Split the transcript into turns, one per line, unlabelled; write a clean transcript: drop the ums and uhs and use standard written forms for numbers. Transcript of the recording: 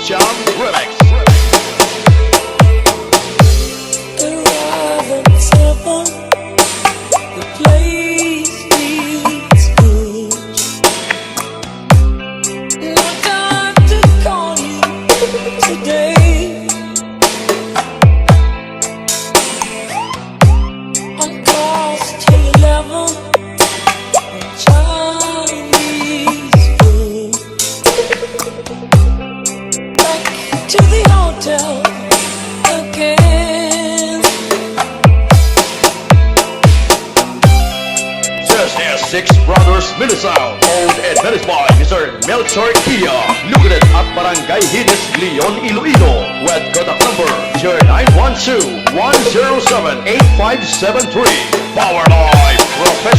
Jam Remix.
Arrive at 7, the place needs good. No time to call you today. On course till 11, Chinese food. Back to the hotel again.
This is Six Brothers Minisound, owned and managed by Mr. Melchor Kia, located at Barangay Hides, Leon, Iloilo, with contact number 0912-107-8573. Powered by Professional